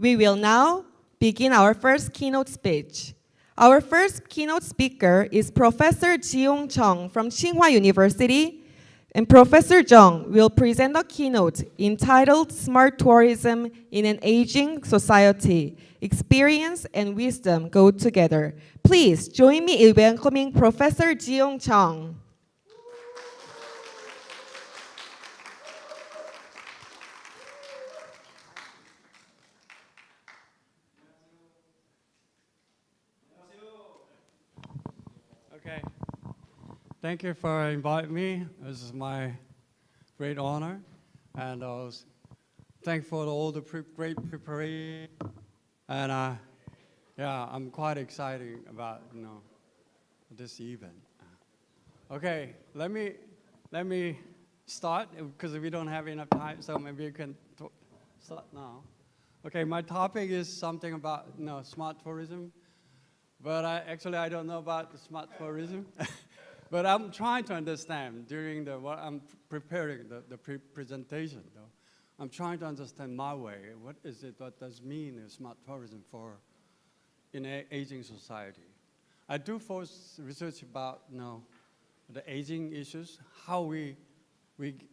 We will now begin our first keynote speech. Our first keynote speaker is Professor Jihong Jeung from Tsinghua University, and Professor Jeung will present a keynote entitled Smart Tourism in an Aging Society. Experience and wisdom go together. Please join me in welcoming Professor Jihong Jeung. Okay. Thank you for inviting me. This is my great honor. And I was thankful for all the great preparation. And yeah, I'm quite excited about this event. Okay, let me start because we don't have enough time, so maybe you can start now. Okay, my topic is something about smart tourism, but I don't know about the smart tourism. But I'm trying to understand during what I'm preparing the presentation. Though, I'm trying to understand my way. What is it? What does mean smart tourism in an aging society? I do research about the aging issues, how we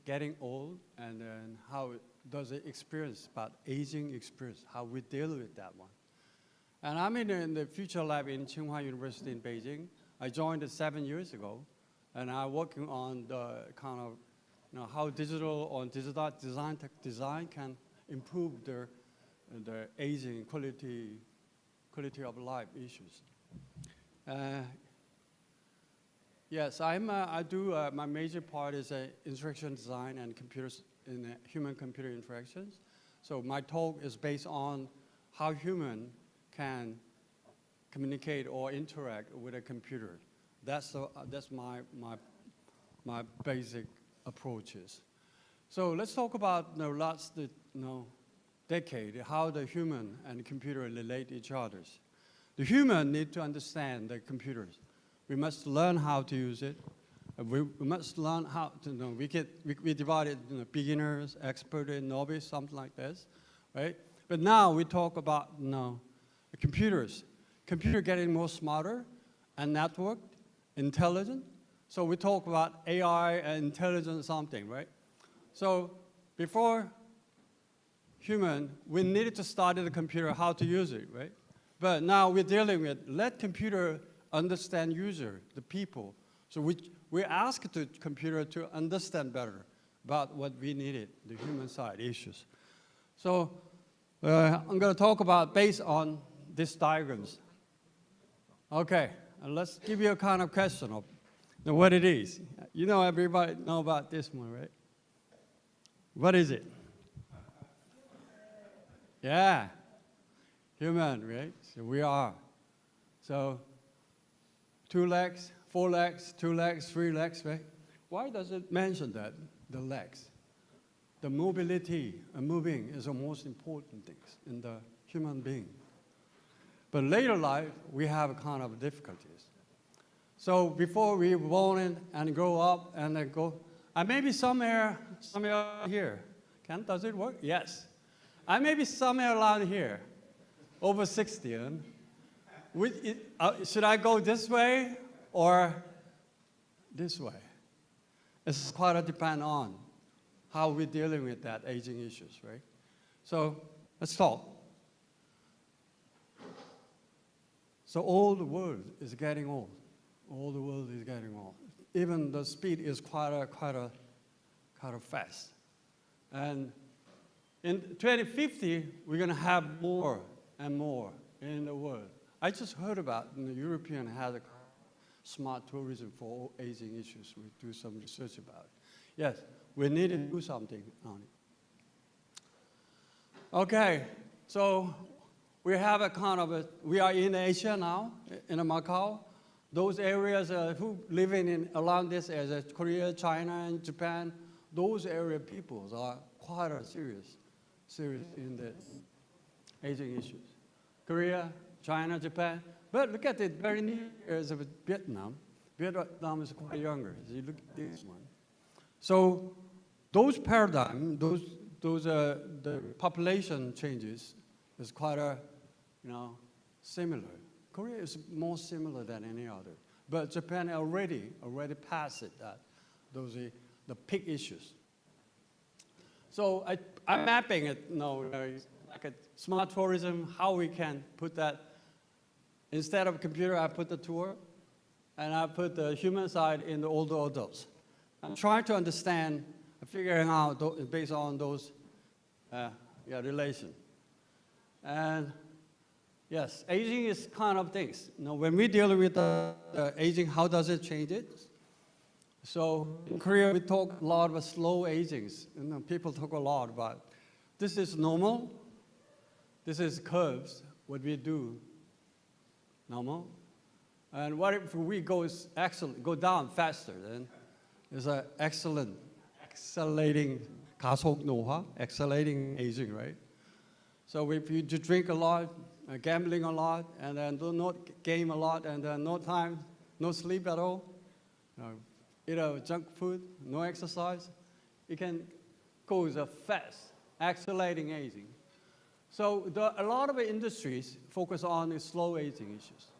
getting old, and then how does it experience about aging experience, how we deal with that one. And I'm in the future lab in Tsinghua University in Beijing. I joined it 7 years ago, and I'm working on the kind of how digital design can improve the aging quality of life issues. Yes, I do. My major part is instruction design and computers in human-computer interactions. So my talk is based on how human can communicate or interact with a computer. That's my basic approaches. So let's talk about the last decade, how the human and computer relate each other. The human need to understand the computers. We must learn how to use it. We must learn how to we divide it into beginners, expert, and novice, something like this, right? But now we talk about the computers. Computer getting more smarter and networked, intelligent. So we talk about AI and intelligent something, right? So before human, we needed to study the computer, how to use it, right? But now we're dealing with let computer understand user, the people. So we ask the computer to understand better about what we needed, the human side issues. So I'm going to talk about based on these diagrams. Okay, and let's give you a kind of question of what it is. Everybody know about this one, right? What is it? Yeah, human, right? So we are. So 2 legs, 4 legs, 2 legs, 3 legs, right? Why does it mention that, the legs? The mobility and moving is the most important things in the human being. But later life, we have kind of difficulties. So before we born and grow up and then go, I may be somewhere here. Does it work? Yes. I may be somewhere around here, over 60. And should I go this way or this way? It's quite a depend on how we're dealing with that aging issues, right? So let's talk. So all the world is getting old. All the world is getting old. Even the speed is quite a fast. And in 2050, we're going to have more and more in the world. I just heard about the European has a smart tourism for all aging issues. We do some research about it. Yes, we need to do something on it. Okay, so we have a kind of we are in Asia now, in Macau. Those areas who living around this area, Korea, China, and Japan, those area peoples are quite serious in the aging issues. Korea, China, Japan, but look at it very near as of Vietnam. Vietnam is quite younger. So you look at this one. So those paradigm, the population changes is quite a, similar. Korea is more similar than any other. But Japan already passed it, those are the peak issues. So I'm mapping it, like a smart tourism, how we can put that. Instead of computer, I put the tour, and I put the human side in the older adults. I'm trying to understand, figuring out based on those relation. And yes, aging is kind of things. When we deal with the aging, how does it change it? So in Korea, we talk a lot about slow agings. People talk a lot about this is normal. This is curves, what we do, normal. And what if we go down faster? Then it's an accelerating 가속 노화, accelerating aging, right? So if you drink a lot, gambling a lot, and then do not game a lot, and then no time, no sleep at all, eat junk food, no exercise, it can cause a fast, accelerating aging. So a lot of industries focus on the slow aging issues.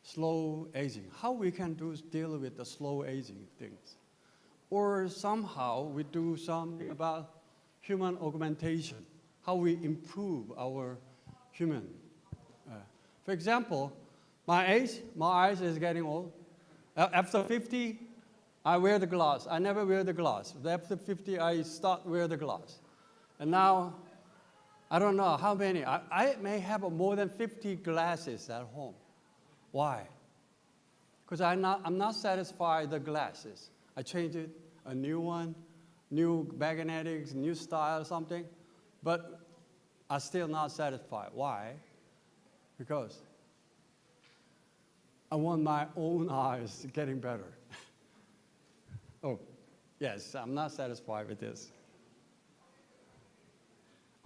Slow aging. How we can deal with the slow aging things. Or somehow we do something about human augmentation. How we improve our human. For example, my eyes is getting old. After 50, I wear the glass. I never wear the glass. After 50, I start wear the glass. And now, I don't know how many. I may have more than 50 glasses at home. Why? Because I'm not satisfied with the glasses. I change it, a new one, new magnetics, new style, something. But I'm still not satisfied. Why? Because I want my own eyes getting better. Oh, yes, I'm not satisfied with this.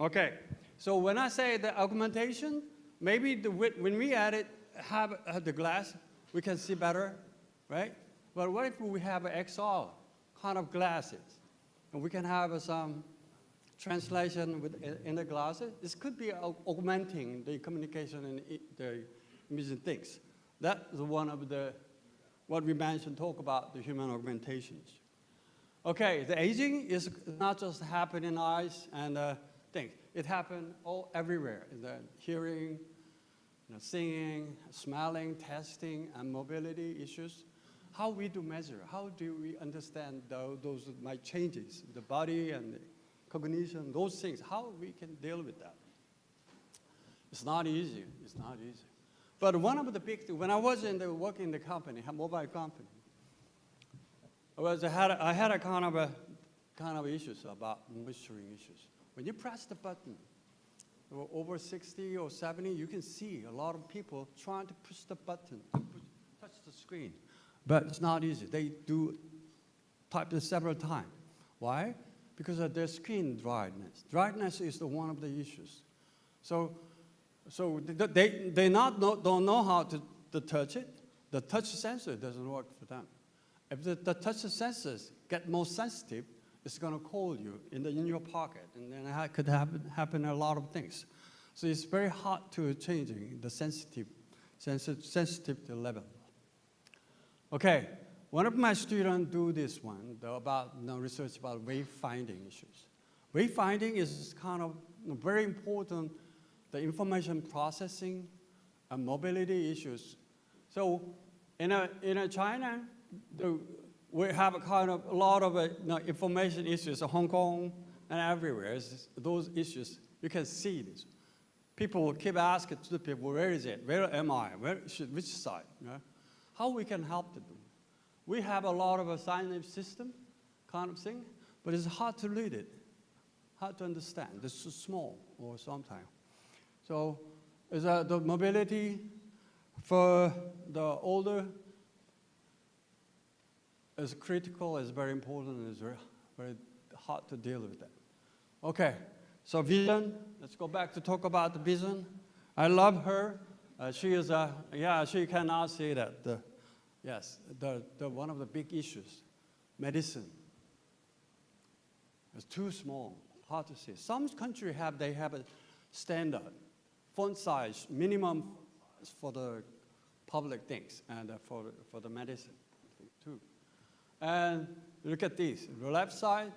Okay, so when I say the augmentation, maybe when we have the glass, we can see better, right? But what if we have XR kind of glasses, and we can have some translation in the glasses? This could be augmenting the communication and the imaging things. That is one of what we mentioned, talk about the human augmentations. Okay, the aging is not just happening in eyes and things. It happens everywhere, in the hearing, singing, smelling, testing, and mobility issues. How we do measure? How do we understand those changes, the body and the cognition, those things? How we can deal with that? It's not easy. It's not easy. But one of the big things, when I was working in the company, a mobile company, I had a kind of issues about measuring issues. When you press the button, over 60 or 70, you can see a lot of people trying to push the button, touch the screen. But it's not easy. They do type this several times. Why? Because of their screen dryness. Dryness is one of the issues. So they don't know how to touch it. The touch sensor doesn't work for them. If the touch sensors get more sensitive, it's going to call you in your pocket, and then it could happen a lot of things. So it's very hard to changing the sensitivity level. Okay, one of my students do this one about research about wayfinding issues. Wayfinding is kind of very important. The information processing and mobility issues. So in China, we have a lot of information issues in Hong Kong and everywhere. Those issues, you can see this. People will keep asking to the people, where is it? Where am I? Which side? How we can help them. We have a lot of a signage system kind of thing, but it's hard to read it, hard to understand. It's too small or sometimes. So the mobility for the older is critical, is very important, and is very hard to deal with that. Okay, so vision. Let's go back to talk about the vision. I love her. She is she cannot say that. The one of the big issues, medicine. It's too small, hard to see. Some countries have standard font size, minimum for the public things and for the medicine too. And look at these, the left side,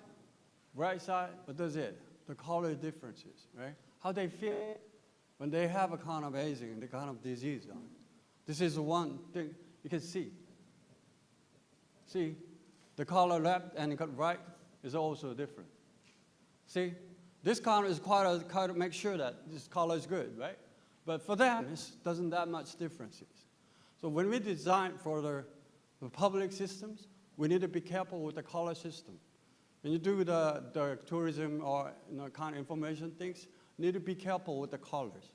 right side, what does it? The color differences, right? How they feel when they have a kind of aging, the kind of disease. This is one thing you can see. See, the color left and right is also different. See, this color is quite to make sure that this color is good, right? But for them, it doesn't that much differences. So when we design for the public systems, we need to be careful with the color system. When you do the tourism or kind of information things, you need to be careful with the colors.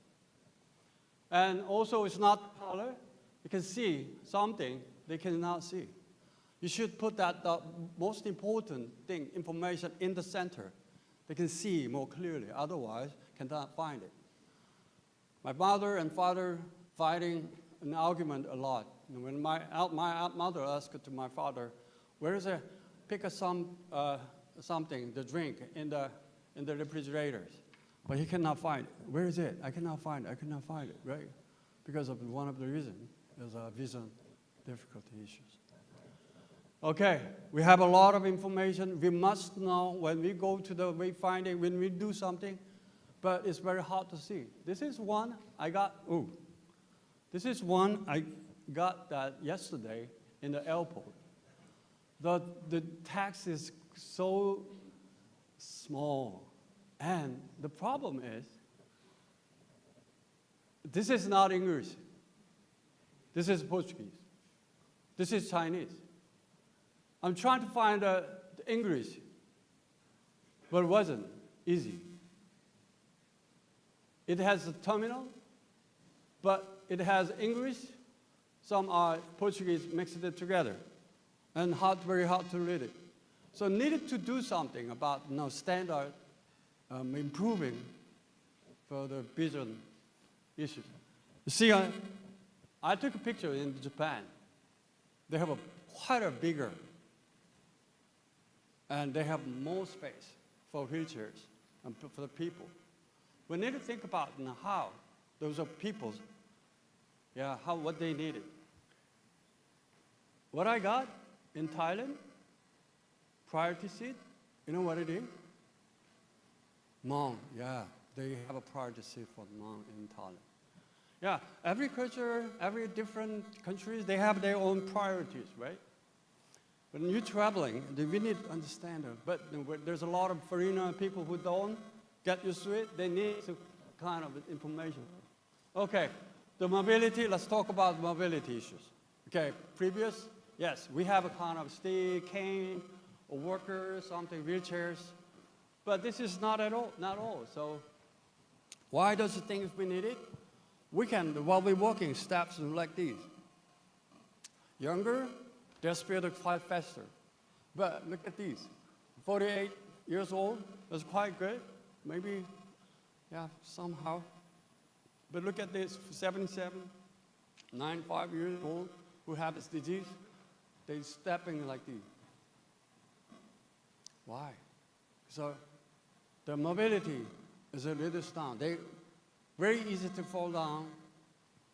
And also, it's not color. You can see something they cannot see. You should put that the most important thing, information, in the center. They can see more clearly. Otherwise, cannot find it. My mother and father fighting an argument a lot. When my mother asked to my father, "Where is it? Pick something, the drink in the refrigerators," but he cannot find it. Where is it? I cannot find it. I cannot find it. Right? Because of one of the reasons is vision difficulty issues. Okay, we have a lot of information. We must know when we go to the wayfinding, when we do something, but it's very hard to see. This is one I got. Oh, this is one I got that yesterday in the airport. The text is so small, and the problem is, this is not English. This is Portuguese. This is Chinese. I'm trying to find the English, but it wasn't easy. It has a terminal, but it has English. Some are Portuguese mixed it together, and very hard to read it. So needed to do something about standard improving for the vision issues. You see, I took a picture in Japan. They have quite a bigger, and they have more space for wheelchairs and for the people. We need to think about how those are people's, what they needed. What I got in Thailand, priority seat, you know what it is? Hmong, they have a priority seat for Hmong in Thailand. Yeah, every culture, every different countries, they have their own priorities, right? When you're traveling, we need to understand it. But there's a lot of foreigner people who don't get used to it. They need some kind of information. Okay, the mobility, let's talk about mobility issues. Okay, previous, yes, we have a kind of stick, cane, or worker, something, wheelchairs. But this is not all. So why those things we need it? We can, while we're walking, steps like these. Younger, their speed is quite faster. But look at these. 48 years old, that's quite good. Maybe, somehow. But look at this, 77, 95 years old, who have this disease. They're stepping like these. Why? So the mobility is a little down. They very easy to fall down.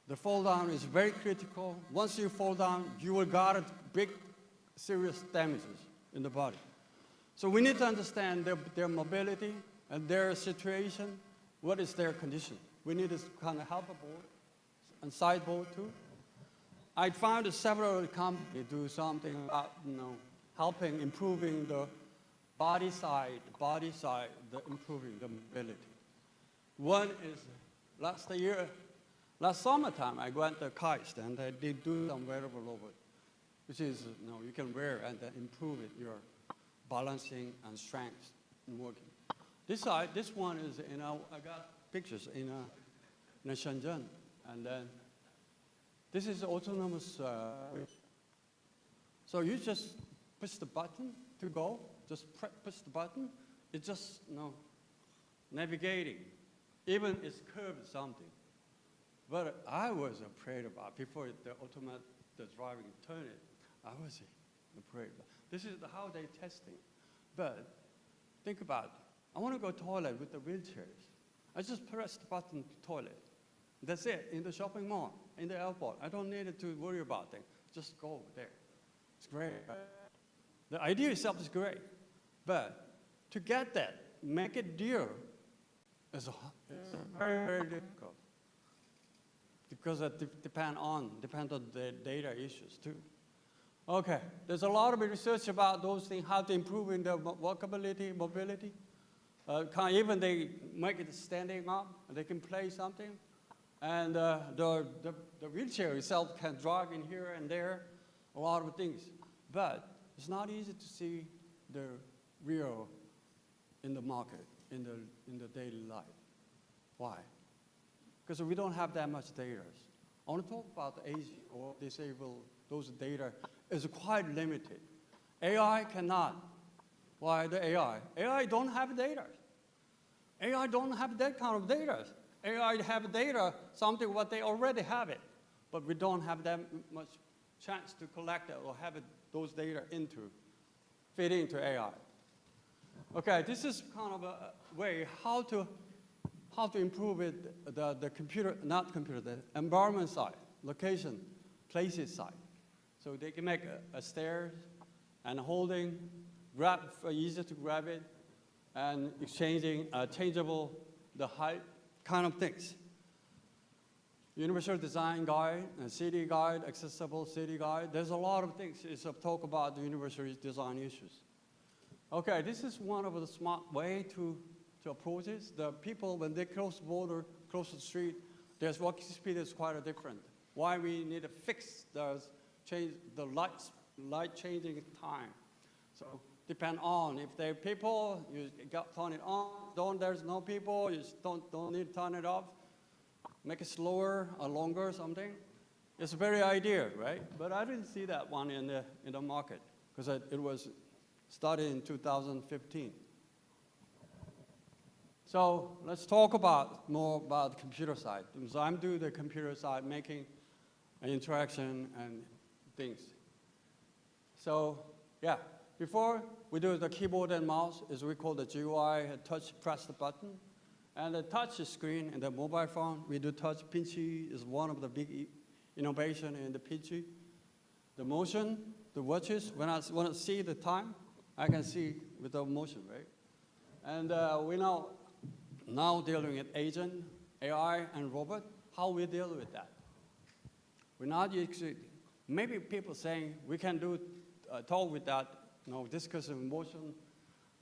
The fall down is very critical. Once you fall down, you will get big, serious damages in the body. So we need to understand their mobility and their situation. What is their condition? We need to kind of help a board and side board too. I found several companies do something about helping improving the body side, improving the mobility. One is last summertime, I went to KAIST and they did do some wearable over it, which is you can wear and then improve it, your balancing and strength in working. This side, this one is I got pictures in Shenzhen, and then this is autonomous. So you just push the button to go. Just push the button. It's just navigating. Even it's curved something. But I was afraid about before the driving turn it. I was afraid. This is how they're testing. But think about it. I want to go to the toilet with the wheelchairs. I just press the button to toilet. That's it, in the shopping mall, in the airport. I don't need to worry about things. Just go there. It's great. The idea itself is great. But to get that, make it dear, is very, very difficult. Because it depends on the data issues too. Okay, there's a lot of research about those things, how to improve in the walkability, mobility. Even they make it standing up, they can play something. And the wheelchair itself can drag in here and there, a lot of things. But it's not easy to see the real in the market, in the daily life. Why? Because we don't have that much data. I want to talk about the aging or disabled, those data is quite limited. AI cannot. Why the AI? AI don't have data. AI don't have that kind of data. AI have data, something what they already have it, but we don't have that much chance to collect it or have it, those data fit into AI. Okay, this is kind of a way how to improve it, the environment side, location, places side. So they can make a stairs and holding, easy to grab it, and changeable, the height, kind of things. Universal design guide, city guide, accessible city guide. There's a lot of things. It's a talk about the universal design issues. Okay, this is one of the smart way to approach this. The people, when they cross the border, cross the street, their walking speed is quite different. Why we need to fix the light changing time. So depend on if there are people, you turn it on. There's no people, you don't need to turn it off. Make it slower or longer, something. It's a very idea, right? But I didn't see that one in the market because it was started in 2015. So let's talk more about the computer side. So I'm doing the computer side, making an interaction and things. So yeah, before we do the keyboard and mouse, is we call the GUI, touch, press the button. And the touch screen in the mobile phone, we do touch. Pinchy is one of the big innovation in the Pinchy. The motion, the watches, when I want to see the time, I can see with the motion, right? And we now dealing with agent, AI, and robot. How we deal with that? We're not using, maybe people saying we can do talk with that, discuss motion.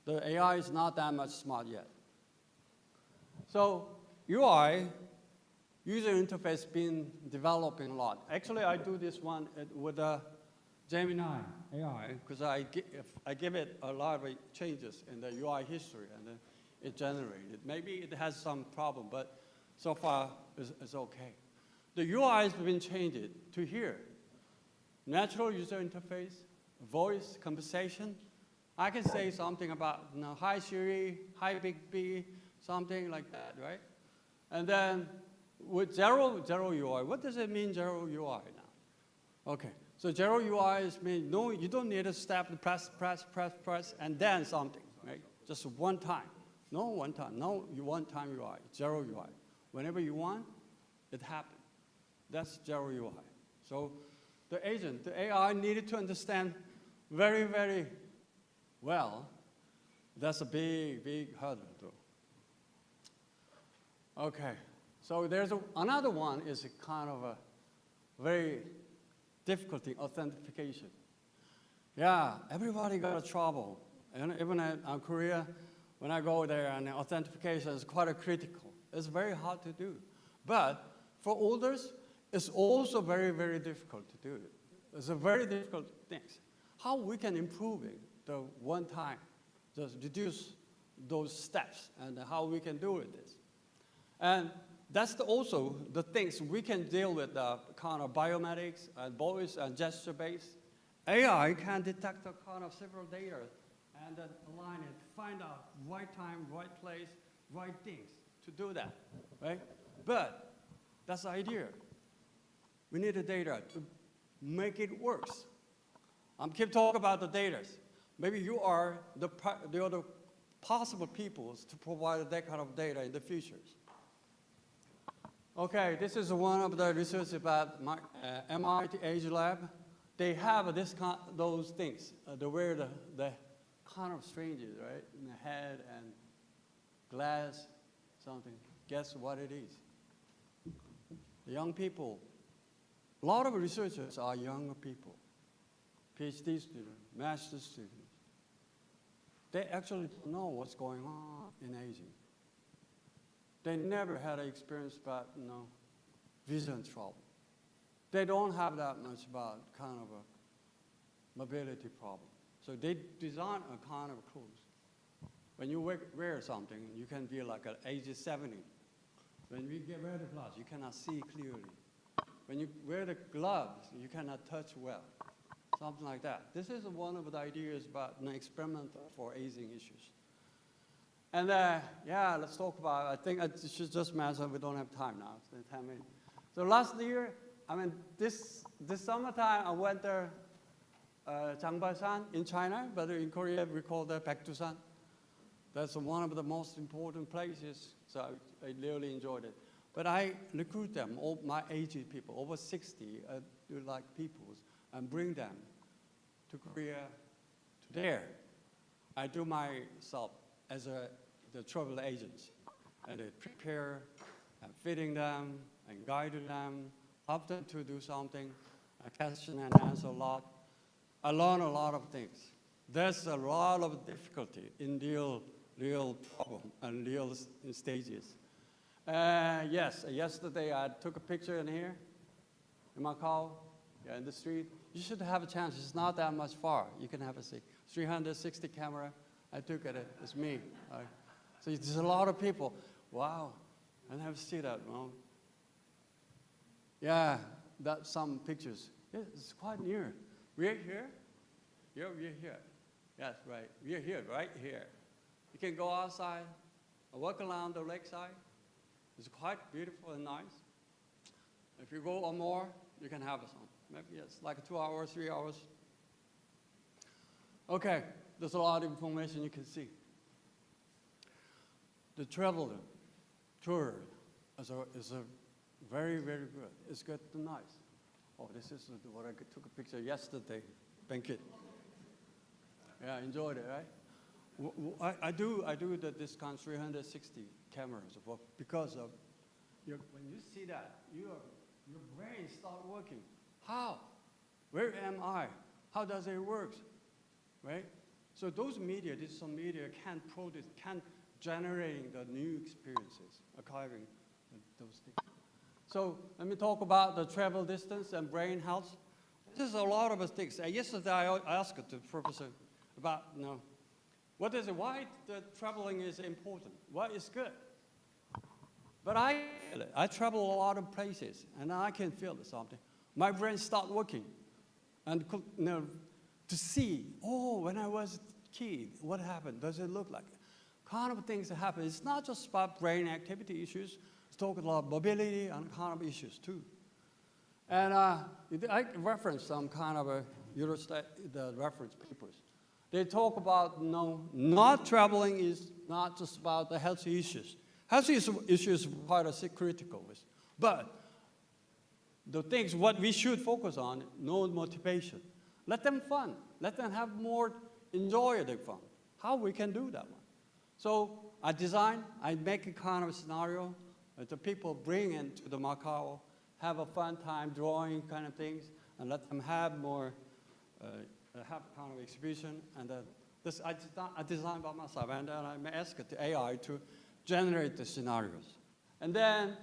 The AI is not that much smart yet. So UI, user interface, been developing a lot. Actually, I do this one with Gemini AI because I give it a lot of changes in the UI history and it generated. Maybe it has some problem, but so far it's okay. The UI has been changed to here. Natural user interface, voice, conversation. I can say something about hi Siri, hi Big B, something like that, right? And then with zero UI, what does it mean, zero UI now? Okay, so zero UI is mean, no, you don't need to step, press, and then something, right? Just one time. No one time, no one-time UI, zero UI. Whenever you want, it happens. That's zero UI. So the agent, the AI needed to understand very, very well. That's a big, big hurdle though. Okay, so there's another one is a kind of a very difficult thing, authentication. Yeah, everybody got a trouble. And even in Korea, when I go there, and authentication is quite critical. It's very hard to do. But for others, it's also very, very difficult to do it. It's a very difficult thing. How we can improve it, the one time, just reduce those steps, and how we can do it this. And that's also the things we can deal with, kind of biomedics and voice and gesture-based. AI can detect the kind of several data and then align it, find out right time, right place, right things to do that, right? But that's the idea. We need the data to make it works. Keep talking about the data. Maybe you are the other possible peoples to provide that kind of data in the future. Okay, this is one of the research about my MIT Age Lab. They have those things, where the kind of strangers, right, in the head and glass, something. Guess what it is? The young people. A lot of researchers are younger people, PhD students, master's students. They actually don't know what's going on in aging. They never had an experience about, vision trouble. They don't have that much about kind of a mobility problem. So they design a kind of clothes. When you wear something, you can be like at age 70. When we get rid of the gloves, you cannot see clearly. When you wear the gloves, you cannot touch well. Something like that. This is one of the ideas about an experiment for aging issues. And yeah, let's talk about, I think I should just mention, we don't have time now, it's 10 minutes. So last year, this summertime, I went there, Changbaisan in China, but in Korea we call that Baekdusan. That's one of the most important places, so I really enjoyed it. But I recruit them, all my aged people, over 60, do like peoples, and bring them to Korea, to there. I do myself as the travel agents, and I prepare, and feeding them, and guiding them, help them to do something. I question and answer a lot. I learn a lot of things. There's a lot of difficulty in real problem and real stages. Yes, yesterday I took a picture in here, in Macau, in the street. You should have a chance. It's not that much far. You can have a see. 360 camera. I took it. It's me. So there's a lot of people. Wow, I never see that. Well, yeah, that's some pictures. It's quite near. We're here. Yeah, we're here. Yes, right. We're here, right here. You can go outside, walk around the lakeside. It's quite beautiful and nice. If you go on more, you can have some. Maybe it's like 2 hours, 3 hours. Okay, there's a lot of information you can see. The travel tour is a very, very good. It's good and nice. Oh, this is what I took a picture yesterday, banquet. Yeah, I enjoyed it, right? I do this kind of 360 cameras because of when you see that, your brain start working. How? Where am I? How does it work? Right? So those media, digital media, can generate the new experiences, archiving those things. So let me talk about the travel distance and brain health. There's a lot of things. Yesterday I asked the professor about, why the traveling is important? What is good? But I travel a lot of places, and I can feel something. My brain start working, and to see, when I was a kid, what happened? Does it look like? Kind of things that happen. It's not just about brain activity issues. It's talking about mobility and kind of issues too. And I reference some kind of the reference papers. They talk about, not traveling is not just about the health issues. Health issues are quite critical, but the things what we should focus on, no motivation. Let them fun. Let them have more enjoy the fun. How we can do that one? So I make a kind of scenario that the people bring into the Macau, have a fun time drawing kind of things, and let them have more, have kind of exhibition. And this I designed by myself, and then I asked the AI to generate the scenarios. And then,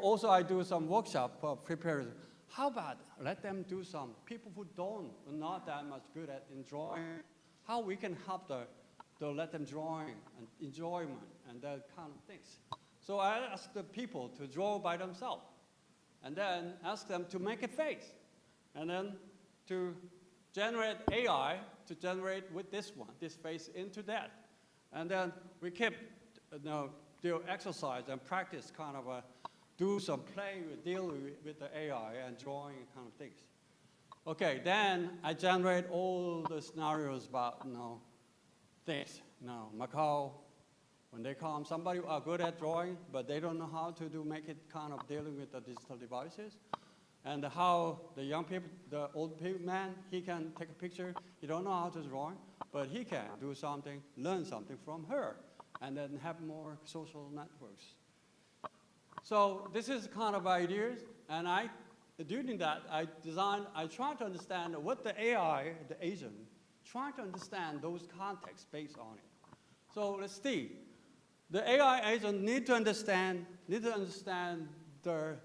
also I do some workshop for preparers. How about let them do some people who are not that much good at drawing, how we can help to let them drawing and enjoyment and that kind of things. So I ask the people to draw by themselves, and then ask them to make a face, and then to generate AI to generate with this face into that. And then we keep, do exercise and practice kind of do some play, deal with the AI and drawing kind of things. Okay, then I generate all the scenarios about, things. Now, Macau, when they come, somebody are good at drawing, but they don't know how to make it kind of dealing with the digital devices. And how the young people, the old man, he can take a picture. He don't know how to draw, but he can do something, learn something from her, and then have more social networks. So this is kind of ideas, and during that, I tried to understand what the AI, the agent, trying to understand those contexts based on it. So let's see. The AI agent need to understand their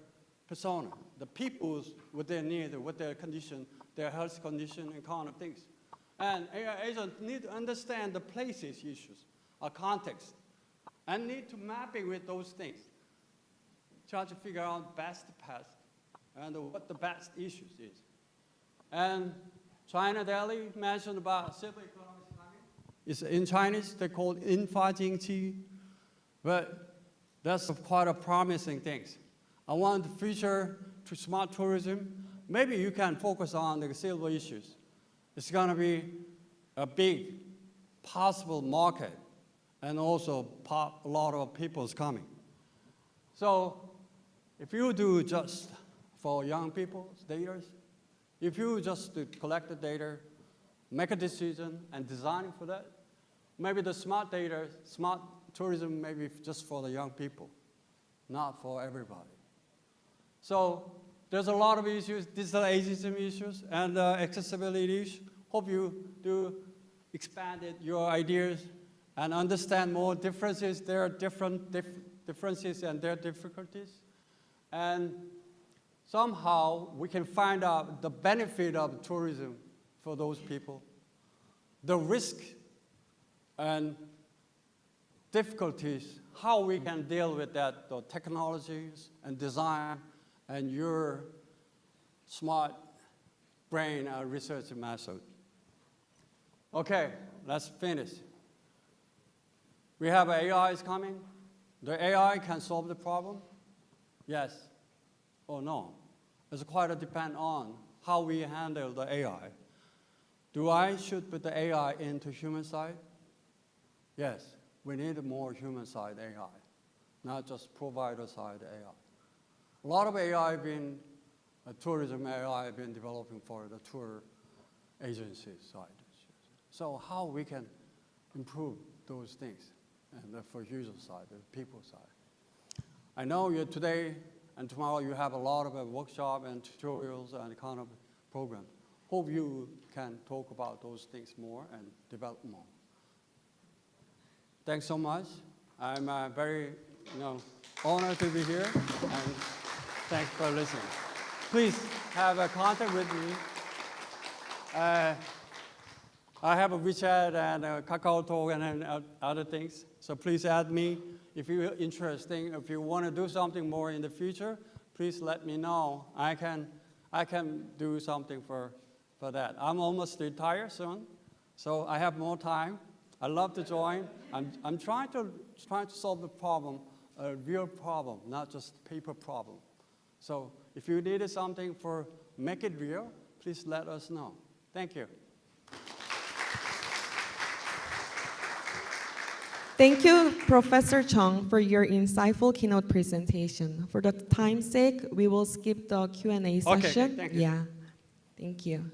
persona, the people's, what they need, what their condition, their health condition, and kind of things. And AI agent need to understand the places issues, a context, and need to map it with those things. Try to figure out best path and what the best issues is. And China Daily mentioned about circular economic timing. It's in Chinese, they call it 引发经济, but that's quite a promising thing. I want the future to smart tourism. Maybe you can focus on the silver issues. It's going to be a big possible market, and also a lot of people's coming. So if you do just for young people's data, if you just collect the data, make a decision, and design for that, maybe the smart data, smart tourism, maybe just for the young people, not for everybody. So there's a lot of issues, digital ageism issues, and accessibility issues. Hope you do expand your ideas and understand more differences. There are differences and their difficulties. And somehow we can find out the benefit of tourism for those people, the risk and difficulties, how we can deal with that, the technologies and design and your smart brain research method. Okay, let's finish. We have AI is coming. The AI can solve the problem? Yes or no? It's quite a depend on how we handle the AI. Do I should put the AI into human side? Yes, we need more human side AI, not just provider side AI. A lot of AI been, tourism AI been developing for the tour agency side. So how we can improve those things and for user side, the people side. I know you today and tomorrow you have a lot of workshop and tutorials and kind of programs. Hope you can talk about those things more and develop more. Thanks so much. I'm very honored to be here, and thanks for listening. Please have a contact with me. I have a WeChat and a KakaoTalk and other things, so please add me. If you're interested, if you want to do something more in the future, please let me know. I can do something for that. I'm almost retired soon, so I have more time. I love to join. I'm trying to solve the problem, a real problem, not just paper problem. So if you needed something for make it real, please let us know. Thank you. Thank you, Professor Chung, for your insightful keynote presentation. For the time's sake, we will skip the Q&A session. Okay, thank you. Yeah, thank you.